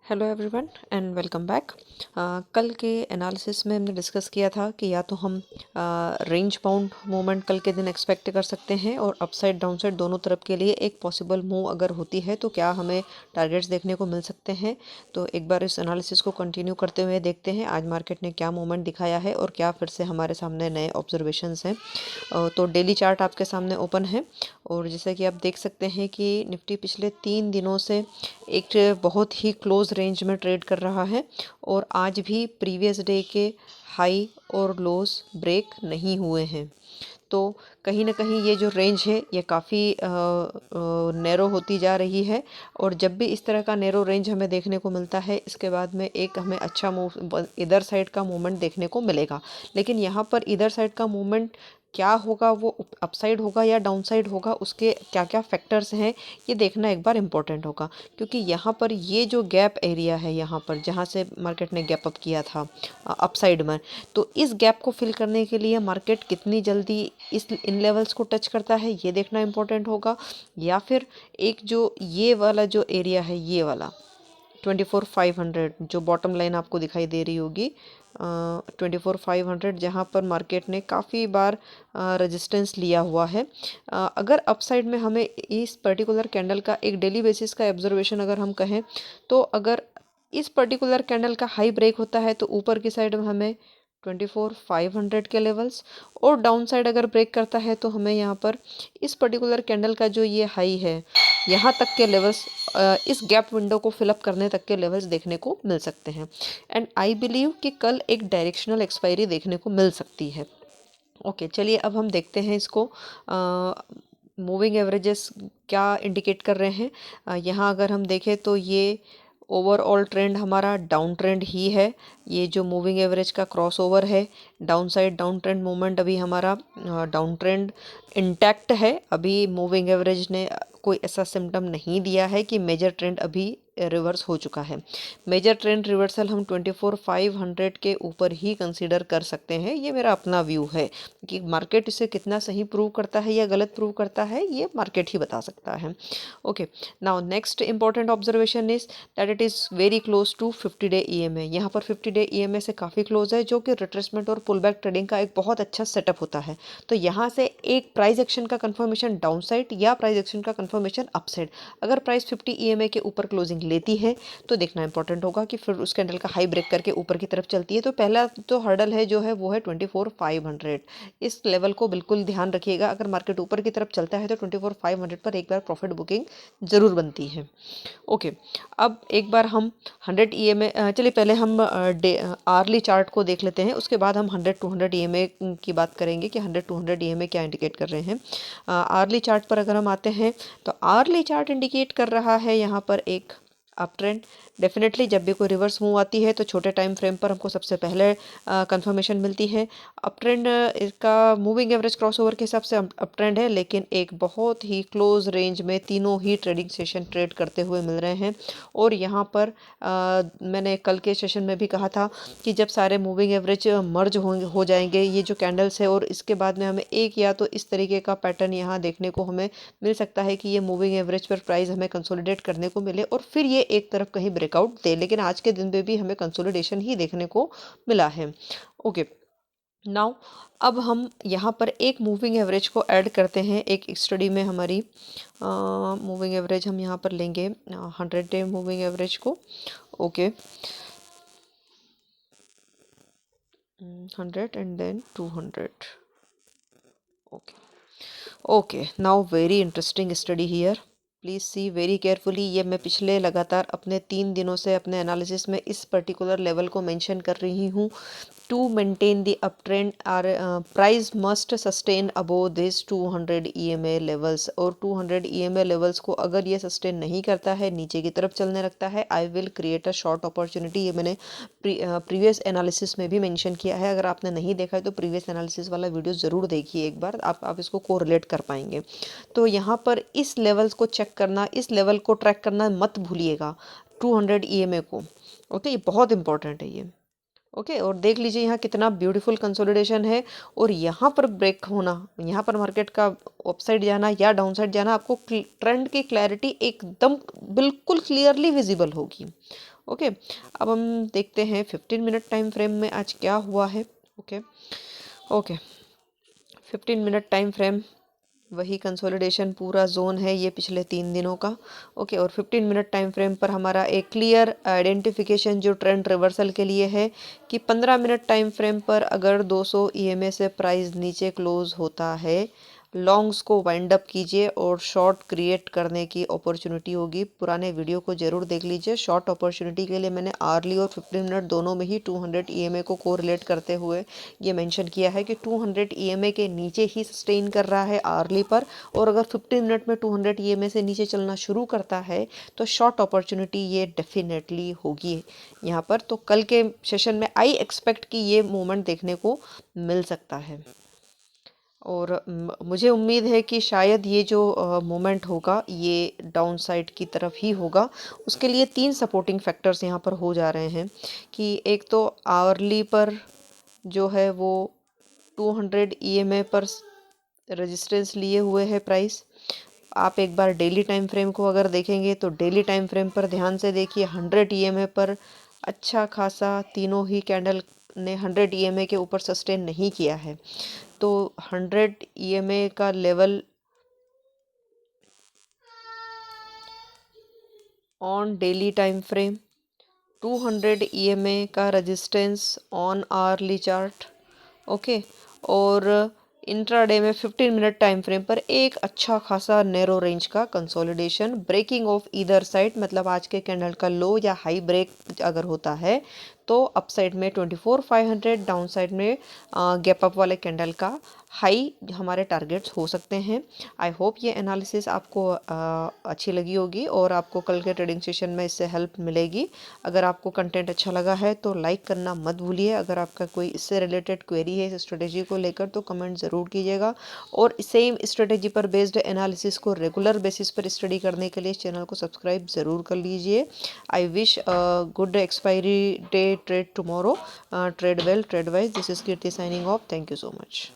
Hello everyone and welcome back. कल के analysis में हमने डिस्कस किया था कि या तो हम रेंज बाउंड मूवमेंट कल के दिन एक्सपेक्ट कर सकते हैं और अपसाइड डाउनसाइड दोनों तरफ के लिए एक पॉसिबल मूव अगर होती है तो क्या हमें टारगेट्स देखने को मिल सकते हैं। तो एक बार इस एनालिसिस को कंटिन्यू करते हुए देखते हैं आज मार्केट ने क्या मूवमेंट दिखाया है और क्या फिर से हमारे सामने नए ऑब्जर्वेशंस हैं। तो डेली चार्ट आपके सामने ओपन है और जैसे कि आप देख सकते हैं कि निफ्टी पिछले 3 दिनों से एक बहुत ही क्लोज रेंज में ट्रेड कर रहा है और आज भी प्रीवियस डे के हाई और लोज ब्रेक नहीं हुए हैं। तो कहीं ना कहीं ये जो रेंज है ये काफ़ी नैरो होती जा रही है और जब भी इस तरह का नैरो रेंज हमें देखने को मिलता है इसके बाद में एक हमें अच्छा मूव इधर साइड का मूवमेंट देखने को मिलेगा। लेकिन यहाँ पर इधर साइड का मूवमेंट क्या होगा, वो अपसाइड होगा या डाउनसाइड होगा, उसके क्या क्या फैक्टर्स हैं ये देखना एक बार इम्पोर्टेंट होगा। क्योंकि यहाँ पर ये जो गैप एरिया है यहाँ पर जहाँ से मार्केट ने गैप अप किया था अपसाइड में, तो इस गैप को फिल करने के लिए मार्केट कितनी जल्दी इन लेवल्स को टच करता है ये देखना इम्पोर्टेंट होगा। या फिर एक जो ये वाला जो एरिया है ये वाला 24,500 जो बॉटम लाइन आपको दिखाई दे रही होगी 24,500 जहाँ पर मार्केट ने काफ़ी बार रेजिस्टेंस लिया हुआ है। अगर अपसाइड में हमें इस पर्टिकुलर कैंडल का एक डेली बेसिस का ऑब्जर्वेशन अगर हम कहें तो अगर इस पर्टिकुलर कैंडल का हाई ब्रेक होता है तो ऊपर की साइड में हमें 24,500 के लेवल्स और डाउन साइड अगर ब्रेक करता है तो हमें यहाँ पर इस पर्टिकुलर कैंडल का जो ये हाई है यहाँ तक के लेवल्स, इस गैप विंडो को फिलअप करने तक के लेवल्स देखने को मिल सकते हैं। एंड आई बिलीव कि कल एक डायरेक्शनल एक्सपायरी देखने को मिल सकती है। ओके चलिए अब हम देखते हैं इसको मूविंग एवरेजेस क्या इंडिकेट कर रहे हैं। यहाँ अगर हम देखें तो ये ओवरऑल ट्रेंड हमारा डाउन ट्रेंड ही है। ये जो मूविंग एवरेज का क्रॉसओवर है down side down trend movement अभी हमारा डाउन ट्रेंड इंटैक्ट है। अभी मूविंग एवरेज ने कोई ऐसा सिम्टम नहीं दिया है कि मेजर ट्रेंड अभी रिवर्स हो चुका है। मेजर ट्रेंड रिवर्सल हम 24,500 के ऊपर ही कंसीडर कर सकते हैं। ये मेरा अपना व्यू है कि मार्केट इसे कितना सही प्रूव करता है या गलत प्रूव करता है ये मार्केट ही बता सकता है। Okay now next important observation is that it is very close to 50 day EMA। यहाँ पर 50 डे EMA से काफ़ी क्लोज है जो कि रिट्रेसमेंट और पुल बैक ट्रेडिंग का एक बहुत अच्छा सेटअप होता है। तो यहाँ से एक प्राइस एक्शन का कंफर्मेशन डाउन साइड या प्राइस एक्शन का कंफर्मेशन अप साइड, अगर प्राइस 50 EMA के ऊपर क्लोजिंग लेती है तो देखना इंपॉर्टेंट होगा कि फिर उस कैंडल का हाई ब्रेक करके ऊपर की तरफ चलती है तो पहला तो हर्डल है जो है वो है 24,500। इस लेवल को बिल्कुल ध्यान रखिएगा। अगर मार्केट ऊपर की तरफ चलता है तो 24,500 पर एक बार प्रॉफिट बुकिंग जरूर बनती है। ओके अब एक बार हम 100 EMA, चलिए पहले हम आर्ली चार्ट को देख लेते हैं, उसके बाद हम 100-200 EMA की बात करेंगे कि 100-200 EMA क्या इंडिकेट कर रहे हैं। आर्ली चार्ट पर अगर हम आते हैं तो आर्ली चार्ट इंडिकेट कर रहा है यहाँ पर एक अप ट्रेंड। डेफिनेटली जब भी कोई रिवर्स मूव आती है तो छोटे टाइम फ्रेम पर हमको सबसे पहले कंफर्मेशन मिलती है। अप ट्रेंड इसका मूविंग एवरेज क्रॉसओवर के हिसाब से अप ट्रेंड है, लेकिन एक बहुत ही क्लोज रेंज में तीनों ही ट्रेडिंग सेशन ट्रेड करते हुए मिल रहे हैं। और यहाँ पर मैंने कल के सेशन में भी कहा था कि जब सारे मूविंग एवरेज मर्ज हो जाएंगे ये जो कैंडल्स है और इसके बाद में हमें एक या तो इस तरीके का पैटर्न यहाँ देखने को हमें मिल सकता है कि ये मूविंग एवरेज पर प्राइस हमें कंसोलिडेट करने को मिले और फिर ये एक तरफ कहीं ब्रेकआउट दे। लेकिन आज के दिन में भी हमें कंसोलिडेशन ही देखने को मिला है। ओके नाउ अब हम यहाँ पर एक मूविंग एवरेज को ऐड करते हैं। एक स्टडी में हमारी मूविंग एवरेज हम यहाँ पर लेंगे 100 डे मूविंग एवरेज को। Okay 100 and then 200। Okay okay now very interesting study here, please see very carefully. ये मैं पिछले लगातार अपने 3 दिनों से अपने एनालिसिस में इस पर्टिकुलर लेवल को मेंशन कर रही हूँ। To maintain the up trend our price must sustain above this 200 EMA levels. और 200 EMA लेवल्स को अगर ये सस्टेन नहीं करता है, नीचे की तरफ चलने लगता है, I will create a short opportunity. ये मैंने प्रीवियस एनालिसिस में भी मेंशन किया है। अगर आपने नहीं देखा है तो प्रीवियस एनालिसिस वाला वीडियो ज़रूर देखिए एक बार, आप इसको कोरिलेट कर पाएंगे। तो यहाँ पर इस लेवल्स को चेक करना, इस लेवल को ट्रैक करना मत भूलिएगा, 200 EMA को। ओके ये बहुत इंपॉर्टेंट है ये। ओके और देख लीजिए यहाँ कितना ब्यूटीफुल कंसोलिडेशन है और यहाँ पर ब्रेक होना, यहाँ पर मार्केट का अपसाइड जाना या डाउनसाइड जाना, आपको ट्रेंड की क्लैरिटी एकदम बिल्कुल क्लियरली विजिबल होगी। ओके, अब हम देखते हैं 15 मिनट टाइम फ्रेम में आज क्या हुआ है। Okay okay 15 minute time frame, वही कंसोलिडेशन पूरा जोन है ये पिछले 3 दिनों का। ओके, और 15 मिनट टाइम फ्रेम पर हमारा एक क्लियर आइडेंटिफिकेशन जो ट्रेंड रिवर्सल के लिए है कि 15 मिनट टाइम फ्रेम पर अगर 200 ईएमए से प्राइस नीचे क्लोज होता है, लॉन्ग्स को वाइंड अप कीजिए और शॉर्ट क्रिएट करने की अपॉर्चुनिटी होगी। पुराने वीडियो को ज़रूर देख लीजिए। शॉर्ट अपॉर्चुनिटी के लिए मैंने आर्ली और 15 मिनट दोनों में ही 200 ईएमए को कोरिलेट करते हुए ये मेंशन किया है कि 200 ईएमए के नीचे ही सस्टेन कर रहा है आर्ली पर, और अगर 15 मिनट में 200 ईएमए से नीचे चलना शुरू करता है तो शॉर्ट अपॉर्चुनिटी ये डेफिनेटली होगी यहाँ पर। तो कल के सेशन में आई एक्सपेक्ट कि ये मूवमेंट देखने को मिल सकता है, और मुझे उम्मीद है कि शायद ये जो मोमेंट होगा ये डाउन साइड की तरफ ही होगा। उसके लिए 3 सपोर्टिंग फैक्टर्स यहाँ पर हो जा रहे हैं कि एक तो आवरली पर जो है वो 200 ईएमए पर रेजिस्टेंस लिए हुए है प्राइस। आप एक बार डेली टाइम फ्रेम को अगर देखेंगे तो डेली टाइम फ्रेम पर ध्यान से देखिए, 100 ईएमए पर अच्छा खासा तीनों ही कैंडल ने 100 ईएमए के ऊपर सस्टेन नहीं किया है। तो 100 ईएमए का level on daily time frame, 200 EMA का resistance on hourly chart. Okay, और इंट्राडे में 15 मिनट टाइम फ्रेम पर एक अच्छा खासा नैरो रेंज का consolidation, breaking off either side, मतलब आज के कैंडल का लो या हाई ब्रेक अगर होता है तो अपसाइड में 24,500, डाउन साइड में गैप अप वाले कैंडल का हाई हमारे टारगेट्स हो सकते हैं। आई होप ये एनालिसिस आपको अच्छी लगी होगी और आपको कल के ट्रेडिंग सेशन में इससे हेल्प मिलेगी। अगर आपको कंटेंट अच्छा लगा है तो लाइक करना मत भूलिए। अगर आपका कोई इससे रिलेटेड क्वेरी है इस स्ट्रेटेजी को लेकर तो कमेंट ज़रूर कीजिएगा, और सेम स्ट्रेटेजी पर बेस्ड एनालिसिस को रेगुलर बेसिस पर स्टडी करने के लिए इस चैनल को सब्सक्राइब ज़रूर कर लीजिए। I wish good expiry day trade tomorrow. Trade well, trade wise. This is Kirti signing off. Thank you so much.